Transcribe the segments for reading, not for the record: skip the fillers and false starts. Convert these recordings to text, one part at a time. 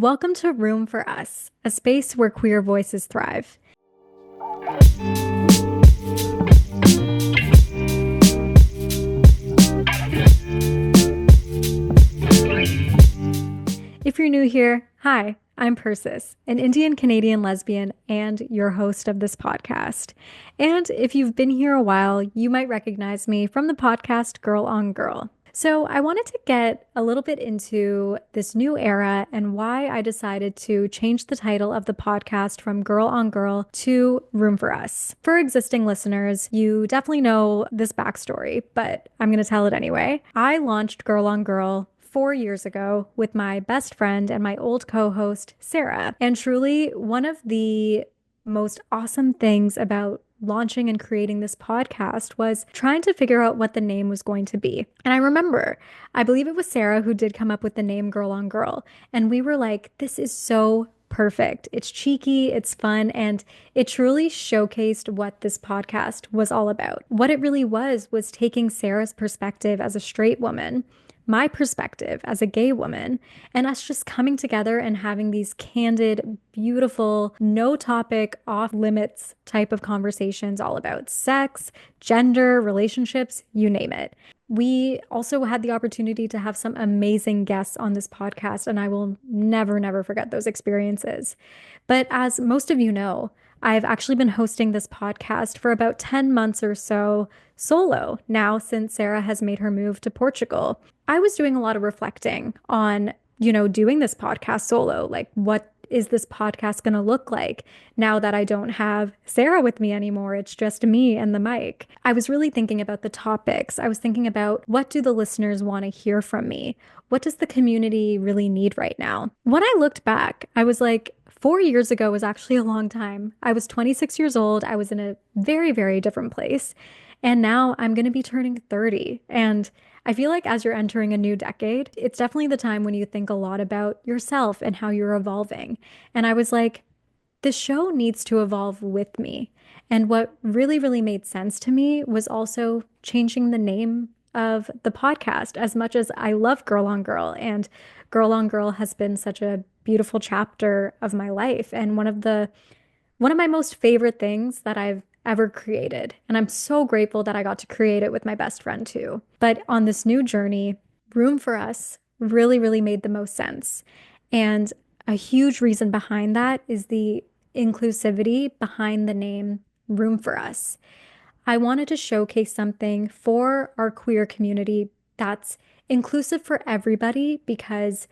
Welcome to Room for Us, a space where queer voices thrive. If you're new here, hi, I'm Persis, an Indian-Canadian lesbian and your host of this podcast. And if you've been here a while, you might recognize me from the podcast Girl on Girl. So I wanted to get a little bit into this new era and why I decided to change the title of the podcast from Girl on Girl to Room for Us. For existing listeners, you definitely know this backstory, but I'm going to tell it anyway. I launched Girl on Girl 4 years ago with my best friend and my old co-host, Sarah. And truly, one of the most awesome things about launching and creating this podcast was trying to figure out what the name was going to be. And I remember, I believe it was Sarah who did come up with the name Girl on Girl. And we were like, this is so perfect. It's cheeky, it's fun, and it truly showcased what this podcast was all about. What it really was taking Sarah's perspective as a straight woman, my perspective as a gay woman, and us just coming together and having these candid, beautiful, no topic, off limits type of conversations all about sex, gender, relationships, you name it. We also had the opportunity to have some amazing guests on this podcast, and I will never forget those experiences. But as most of you know, I've actually been hosting this podcast for about 10 months or so solo now since Sarah has made her move to Portugal. I was doing a lot of reflecting on, doing this podcast solo. Like, what is this podcast going to look like now that I don't have Sarah with me anymore? It's just me and the mic. I was really thinking about the topics. I was thinking about, what do the listeners want to hear from me? What does the community really need right now? When I looked back, I was like, 4 years ago was actually a long time. I was 26 years old. I was in a very different place. And now I'm going to be turning 30. And I feel like as you're entering a new decade, it's definitely the time when you think a lot about yourself and how you're evolving. And I was like, the show needs to evolve with me. And what really made sense to me was also changing the name of the podcast. As much as I love Girl on Girl, and Girl on Girl has been such a beautiful chapter of my life and one of my most favorite things that I've ever created. And I'm so grateful that I got to create it with my best friend too. But on this new journey, Room for Us really made the most sense. And a huge reason behind that is the inclusivity behind the name Room for Us. I wanted to showcase something for our queer community that's inclusive for everybody, because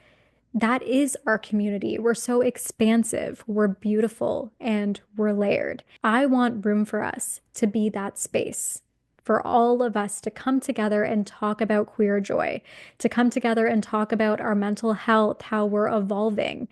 that is our community. We're so expansive, we're beautiful, and we're layered. I want Room for Us to be that space for all of us to come together and talk about queer joy, to come together and talk about our mental health, how we're evolving,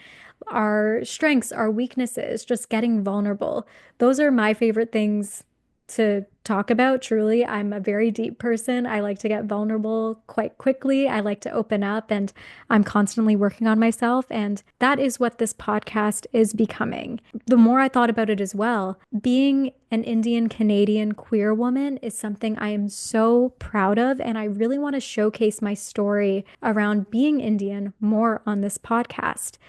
our strengths, our weaknesses, just getting vulnerable. Those are my favorite things to talk about. Truly, I'm a very deep person. I like to get vulnerable quite quickly. I like to open up, and I'm constantly working on myself. And that is what this podcast is becoming. The more I thought about it as well, being an Indian Canadian queer woman is something I am so proud of. And I really want to showcase my story around being Indian more on this podcast.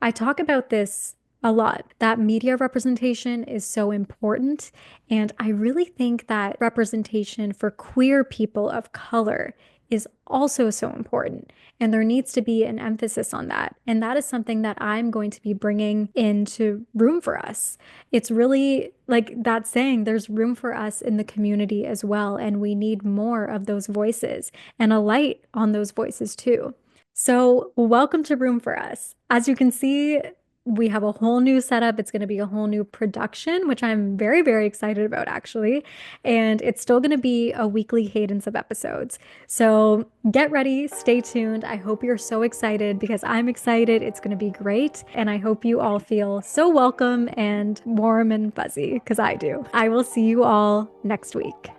I talk about this a lot, that media representation is so important. And I really think that representation for queer people of color is also so important. And there needs to be an emphasis on that. And that is something that I'm going to be bringing into Room for Us. It's really like that saying, there's room for us in the community as well. And we need more of those voices and a light on those voices too. So welcome to Room for Us. As you can see, we have a whole new setup. It's going to be a whole new production, which I'm very excited about, actually. And it's still going to be a weekly cadence of episodes. So get ready, stay tuned. I hope you're so excited, because I'm excited. It's going to be great. And I hope you all feel so welcome and warm and fuzzy, because I do. I will see you all next week.